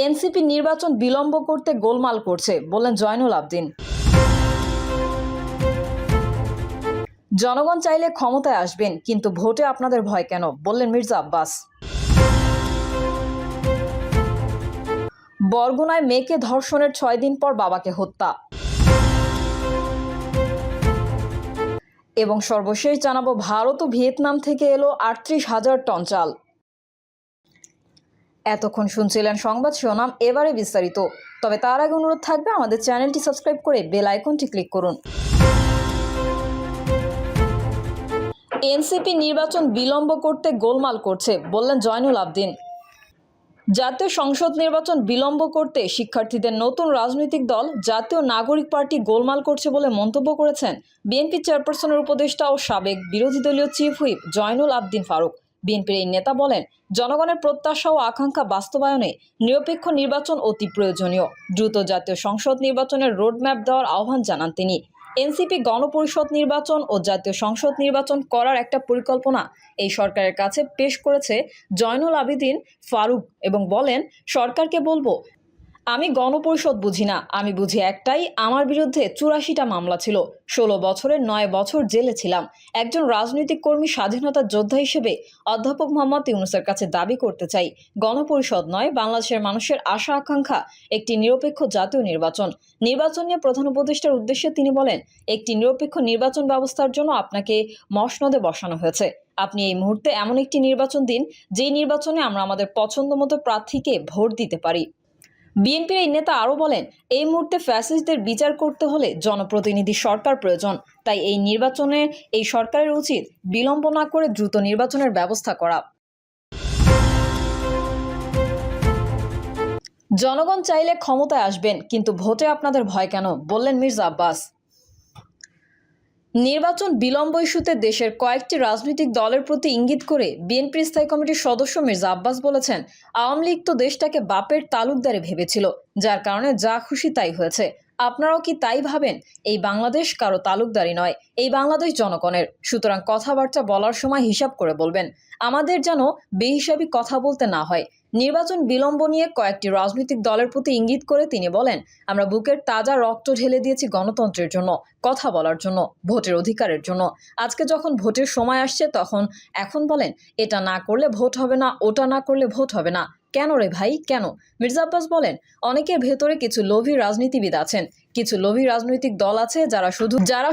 NCP নির্বাচন বিলম্ব করতে গোলমাল করছে বললেন জয়নুল আবদিন। জনগণ চাইলে ক্ষমতায় আসবেন, কিন্তু ভোটে আপনাদের ভয় কেন বললেন মির্জা আব্বাস। বরগুনায় মেয়েকে ধর্ষণের 6 দিন পর বাবাকে হত্যা। এবং সর্বশেষ জানাবো, ভারত ও ভিয়েতনাম থেকে এলো 38,000 টন চাল। এতক্ষণ শুনছিলেন সংবাদ শিরোনাম, এবারে বিস্তারিত। তবে তার আগে অনুরোধ থাকবে আমাদের চ্যানেলটি সাবস্ক্রাইব করে বেল আইকনটি ক্লিক করুন। এনসিপি নির্বাচন বিলম্ব করতে গোলমাল করছে বললেন জয়নুল আবদিন। জাতীয় সংসদ নির্বাচন বিলম্ব করতে শিক্ষার্থীদের নতুন রাজনৈতিক দল জাতীয় নাগরিক পার্টি গোলমাল করছে বলে মন্তব্য করেছেন বিএনপি চেয়ারপারসনের উপদেষ্টা ও সাবেক বিরোধী দলীয় চিফ হুইপ জয়নুল আবদিন ফারুক। বিএনপির এই নেতা বলেন, জনগণের প্রত্যাশা ও আকাঙ্ক্ষা বাস্তবায়নে নিরপেক্ষ নির্বাচন অতি প্রয়োজনীয়। দ্রুত জাতীয় সংসদ নির্বাচনের রোডম্যাপ দেওয়ার আহ্বান জানান তিনি। এনসিপি গণপরিষদ নির্বাচন ও জাতীয় সংসদ নির্বাচন করার একটা পরিকল্পনা এই সরকারের কাছে পেশ করেছে জয়নুল আবেদিন ফারুক এবং বলেন, সরকারকে বলবো, আমি গণপরিষদ বুঝি না, আমি বুঝি একটাই, আমার বিরুদ্ধে 84টা মামলা ছিল, 16 বছরের 9 বছর জেলে ছিলাম। একজন রাজনৈতিক কর্মী, স্বাধীনতার যোদ্ধা হিসেবে অধ্যাপক মোহাম্মদ ইউনূসের কাছে দাবি করতে চাই, গণপরিষদ নয়, বাংলাদেশের মানুষের আশা আকাঙ্ক্ষা একটি নিরপেক্ষ জাতীয় নির্বাচন। নির্বাচন নিয়ে প্রধান উপদেষ্টার উদ্দেশ্যে তিনি বলেন, একটি নিরপেক্ষ নির্বাচন ব্যবস্থার জন্য আপনাকে মসনদে বসানো হয়েছে। আপনি এই মুহূর্তে এমন একটি নির্বাচন দিন, যেই নির্বাচনে আমরা আমাদের পছন্দ মতো প্রার্থীকে ভোট দিতে পারি। বিএনপির এই নেতা আরও বলেন, এই মুহূর্তে ফ্যাসিস্টদের বিচার করতে হলে জনপ্রতিনিধি সরকার প্রয়োজন। তাই এই নির্বাচনে এই সরকারের উচিত বিলম্ব না করে দ্রুত নির্বাচনের ব্যবস্থা করা। জনগণ চাইলে ক্ষমতায় আসবেন, কিন্তু ভোটে আপনাদের ভয় কেন বললেন মির্জা আব্বাস। নির্বাচন বিলম্ব ইস্যুতে দেশের কয়েকটি রাজনৈতিক দলের প্রতি ইঙ্গিত করে বিএনপির স্থায়ী কমিটির সদস্য মির্জা আব্বাস বলেছেন, আওয়ামী লীগ তো দেশটাকে বাপের তালুকদারে ভেবেছিল, যার কারণে যা খুশি তাই হয়েছে। আপনারাও কি তাই ভাবেন? এই বাংলাদেশ কারো তালুকদারি নয়, এই বাংলাদেশ জনগণের। সুতরাং কথাবার্তা বলার সময় হিসাব করে বলবেন, আমাদের যেন বেহিসাবি কথা বলতে না হয়। নির্বাচন বিলম্ব নিয়ে কয়েকটি রাজনৈতিক দলের প্রতি ইঙ্গিত করে তিনি বলেন, আমরা বুকের তাজা রক্ত ঢেলে দিয়েছি গণতন্ত্রের জন্য, কথা বলার জন্য, ভোটের অধিকারের জন্য। আজকে যখন ভোটের সময় আসছে তখন এখন বলেন, এটা না করলে ভোট হবে না, ওটা না করলে ভোট হবে না। কেন রে ভাই, কেন? মির্জা আব্বাস বলেন, অনেকের ভেতরে কিছু লোভী রাজনীতিবিদ আছেন, কিছু লোভী রাজনৈতিক দল আছে যারা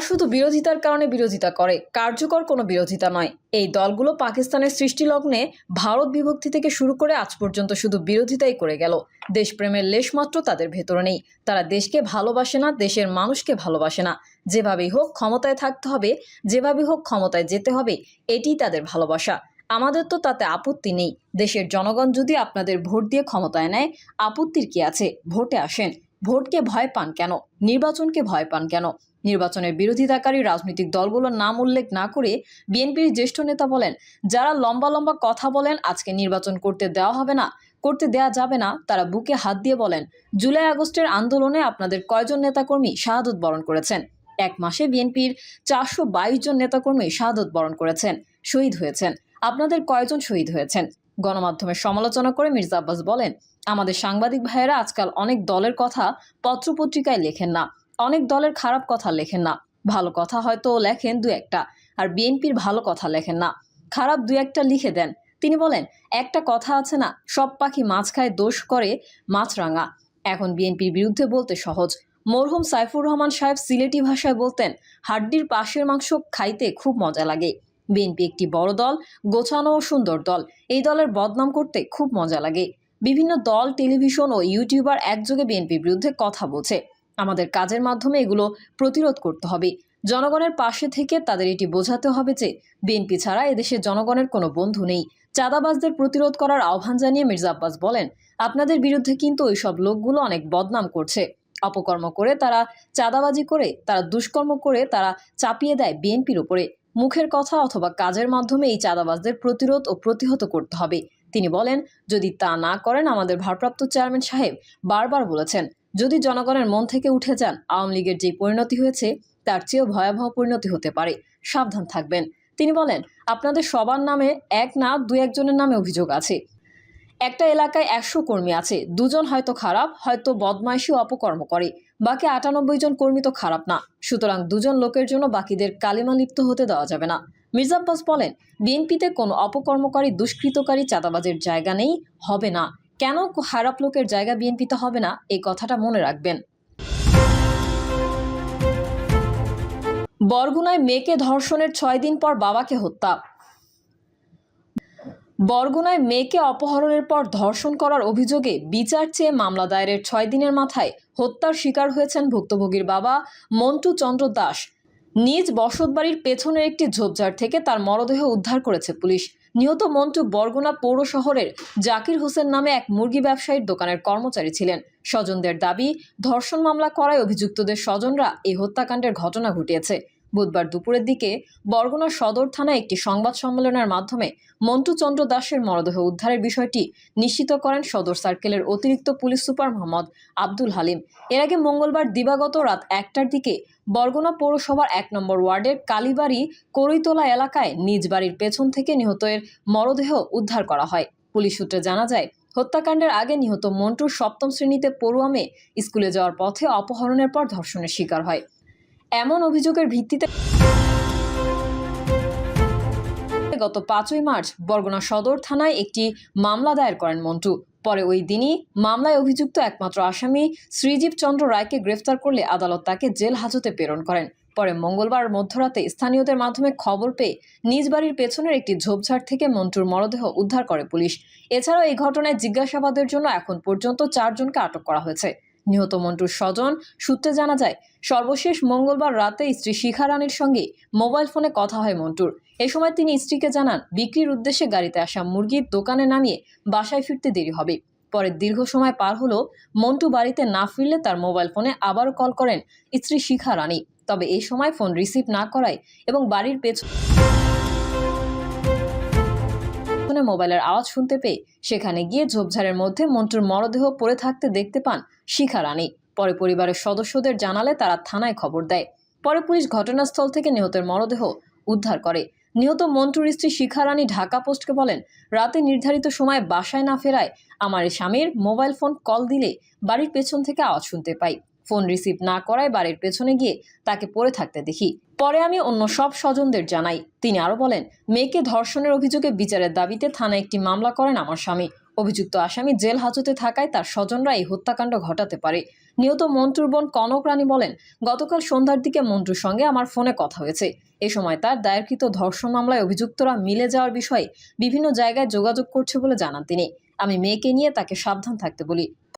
শুধু বিরোধিতার কারণে বিরোধিতা করে, কার্যকর কোনো বিরোধিতা নয়। এই দলগুলো পাকিস্তানের সৃষ্টিলগ্নে ভারত বিভক্তি থেকে শুরু করে আজ পর্যন্ত শুধু বিরোধিতাই করে গেল। দেশপ্রেমের লেশমাত্র তাদের ভেতরে নেই। তারা দেশকে ভালোবাসে না, দেশের মানুষকে ভালোবাসে না। যেভাবেই হোক ক্ষমতায় থাকতে হবে, যেভাবেই হোক ক্ষমতায় যেতে হবে, এটিই তাদের ভালোবাসা। আমাদের তো তাতে আপত্তি নেই। দেশের জনগণ যদি আপনাদের ভোট দিয়ে ক্ষমতায় নেয়, আপত্তির কি আছে? ভোটে আসেন। ভোটকে ভয় পান কেন? নির্বাচনকে ভয় পান কেন? নির্বাচনের বিরোধিতাকারী রাজনৈতিক দলগুলোর নাম উল্লেখ না করে বিএনপির জ্যেষ্ঠ নেতা বলেন, যারা লম্বা লম্বা কথা বলেন আজকে নির্বাচন করতে দেওয়া হবে না, করতে দেয়া যাবে না, তারা বুকে হাত দিয়ে বলেন, জুলাই আগস্টের আন্দোলনে আপনাদের কয়জন নেতাকর্মী শাহাদত বরণ করেছেন? 1 মাসে বিএনপির 422 জন নেতাকর্মী শাহাদত বরণ করেছেন, শহীদ হয়েছেন। আপনাদের কয়জন শহীদ হয়েছেন? গণমাধ্যমের সমালোচনা করে মির্জা আব্বাস বলেন, আমাদের সাংবাদিক ভাইয়েরা আজকাল অনেক দলের কথা পত্রপত্রিকায় লেখেন না, অনেক দলের খারাপ কথা লেখেন না, ভালো কথা হয়তো লেখেন 2-1টা, আর বিএনপির ভালো কথা লেখেন না, খারাপ 2-1টা লিখে দেন। তিনি বলেন, একটা কথা আছে না, সব পাখি মাছ খায়, দোষ করে মাছরাঙা। এখন বিএনপির বিরুদ্ধে বলতে সহজ। মরহুম সাইফুর রহমান সাহেব সিলেটি ভাষায় বলতেন, হাড্ডির পাশের মাংস খাইতে খুব মজা লাগে। বিএনপি একটি বড় দল, গোছানো ও সুন্দর দল। এই দলের বদনাম করতে খুব মজা লাগে। বিভিন্ন দল, টেলিভিশন ও ইউটিউবার একযোগে বিএনপির বিরুদ্ধে কথা বলছে। আমাদের কাজের মাধ্যমে এগুলো প্রতিরোধ করতে হবে। জনগণের পাশে থেকে তাদের এটি বোঝাতে হবে যে বিএনপি ছাড়া এদেশে জনগণের কোনো বন্ধু নেই। চাঁদাবাজদের প্রতিরোধ করার আহ্বান জানিয়ে মির্জা আব্বাস বলেন, আপনাদের বিরুদ্ধে কিন্তু ওইসব লোকগুলো অনেক বদনাম করছে। অপকর্ম করে তারা, চাঁদাবাজি করে তারা, দুষ্কর্ম করে তারা চাপিয়ে দেয় বিএনপির উপরে। মুখের কথা অথবা কাজের মাধ্যমে এই চাঁদাবাজদের প্রতিরোধ ও প্রতিহত করতে হবে। তিনি বলেন, যদি তা না করেন, আমাদের ভারপ্রাপ্ত চেয়ারম্যান সাহেব বারবার বলেছেন, যদি জনগণের মন থেকে উঠে যান, আওয়ামী লীগের যে পরিণতি হয়েছে তার চেয়েও ভয়াবহ পরিণতি হতে পারে, সাবধান থাকবেন। তিনি বলেন, আপনাদের সবার নামে 1 না 2-1 জনের নামে অভিযোগ আছে। একটা এলাকায় 100 কর্মী আছে, দুজন হয়তো খারাপ, হয়তো বদমাইশি ও অপকর্ম করে, বাকি 98 জন কর্মী তো খারাপ না। সুতরাং দুজন লোকের জন্য বাকিদের কালিমা লিপ্ত হতে দেওয়া যাবে না। মির্জা আব্বাস বলেন, বিএনপিতে কোনো অপকর্মকারী, দুষ্কৃতকারী, চাঁদাবাজের জায়গা নেই, হবে না। কেন খারাপ লোকের জায়গা বিএনপিতে হবে না, এই কথাটা মনে রাখবেন। বরগুনায় মেয়েকে ধর্ষণের 6 দিন পর বাবাকে হত্যা। বরগুনায় মেয়েকে অপহরণের পর ধর্ষণ করার অভিযোগে বিচার চেয়ে মামলা দায়েরের 6 দিনের মাথায় হত্যার শিকার হয়েছেন ভুক্তভোগীর বাবা মন্টু চন্দ্র দাস। নিজ বসতবাড়ির পেছনের একটি ঝোপঝাড় থেকে তার মরদেহ উদ্ধার করেছে পুলিশ। নিহত মন্টু বরগুনা পৌর শহরের জাকির হোসেন নামে এক মুরগি ব্যবসায়ীর দোকানের কর্মচারী ছিলেন। স্বজনদের দাবি, ধর্ষণ মামলা করায় অভিযুক্তদের স্বজনরা এই হত্যাকাণ্ডের ঘটনা ঘটিয়েছে। বুধবার দুপুরের দিকে বরগুনা সদর থানায় একটি সংবাদ সম্মেলনের মাধ্যমে মন্টু চন্দ্র দাসের মরদেহ উদ্ধারের বিষয়টি নিশ্চিত করেন সদর সার্কেলের অতিরিক্ত পুলিশ সুপার মোহাম্মদ আব্দুল হালিম। এর আগে মঙ্গলবার দিবাগত রাত 1টার দিকে বরগুনা পৌরসভার 1 নম্বর ওয়ার্ডের কালীবাড়ি করইতলা এলাকায় নিজ বাড়ির পেছন থেকে নিহতের মরদেহ উদ্ধার করা হয়। পুলিশ সূত্রে জানা যায়, হত্যাকাণ্ডের আগে নিহত মন্টুর 7ম শ্রেণীতে পড়ুয়া মেয়ে স্কুলে যাওয়ার পথে অপহরণের পর ধর্ষণের শিকার হয়। এমন অভিযোগের ভিত্তিতে গত 5ই মার্চ বরগুনা সদর থানায় একটি মামলা দায়ের করেন মন্টু। পরে ওই দিনই মামলায় অভিযুক্ত একমাত্র আসামি শ্রীজীব চন্দ্র রায়কে গ্রেফতার করলে আদালত তাকে জেল হাজতে প্রেরণ করেন। পরে মঙ্গলবার মধ্যরাতে স্থানীয়দের মাধ্যমে খবর পেয়ে নিজ বাড়ির পেছনের একটি ঝোপঝাড় থেকে মন্টুর মরদেহ উদ্ধার করে পুলিশ। এছাড়াও এই ঘটনায় জিজ্ঞাসাবাদের জন্য এখন পর্যন্ত 4 জনকে আটক করা হয়েছে। নিহত মন্টুর স্বজন সূত্রে জানা যায়, সর্বশেষ মঙ্গলবার রাতে স্ত্রী শিখা রানীর সঙ্গে মোবাইল ফোনে কথা হয় মন্টুর। এ সময় তিনি স্ত্রীকে জানান, বিক্রির উদ্দেশ্যে গাড়িতে আসা মুরগির দোকানে নামিয়ে বাসায় ফিরতে দেরি হবে। পরে দীর্ঘ সময় পার হলো, মন্টু বাড়িতে না ফিরলে তার মোবাইল ফোনে আবারও কল করেন স্ত্রী শিখা রানী। তবে এই সময় ফোন রিসিভ না করায় এবং বাড়ির পেছনে মোবাইলের আওয়াজ শুনতে পেয়ে সেখানে গিয়ে ঝোপঝাড়ের মধ্যে মন্টুর মরদেহ পড়ে থাকতে দেখতে পান শিখা রানী। পরে পরিবারের সদস্যদের জানালে তারা থানায় খবর দেয়। পরে পুলিশ ঘটনাস্থল থেকে নিহতের মরদেহ উদ্ধার করে। নিহত মন্টুর স্ত্রী শিখা রানী ঢাকা পোস্টকে বলেন, রাতে নির্ধারিত সময়ে বাসায় না ফেরায় আমার স্বামীর মোবাইল ফোন কল দিলে বাড়ির পেছন থেকে আওয়াজ শুনতে পাই। ফোন রিসিভ না করায় বাড়ির পেছনে গিয়ে তাকে পড়ে থাকতে দেখি। পরে আমি অন্য সব স্বজনদের জানাই। তিনি আরো বলেন, মেয়েকে ধর্ষণের অভিযোগে বিচারের দাবিতে থানায় একটি মামলা করেন আমার স্বামী। অভিযুক্ত আসামি জেল হাজতে থাকায় তার স্বজনরা এই হত্যাকাণ্ড ঘটাতে পারে। নিহত মন্টুর বোন কনক রানী বলেন, গতকাল সন্ধ্যার দিকে মন্টুর সঙ্গে আমার ফোনে কথা হয়েছে। এ সময় তার দায়েরকৃত ধর্ষণ মামলায় অভিযুক্তরা মিলে যাওয়ার বিষয়ে বিভিন্ন জায়গায় যোগাযোগ করছে বলে জানান তিনি। আমি মেয়েকে নিয়ে তাকে সাবধান থাকতে বলি।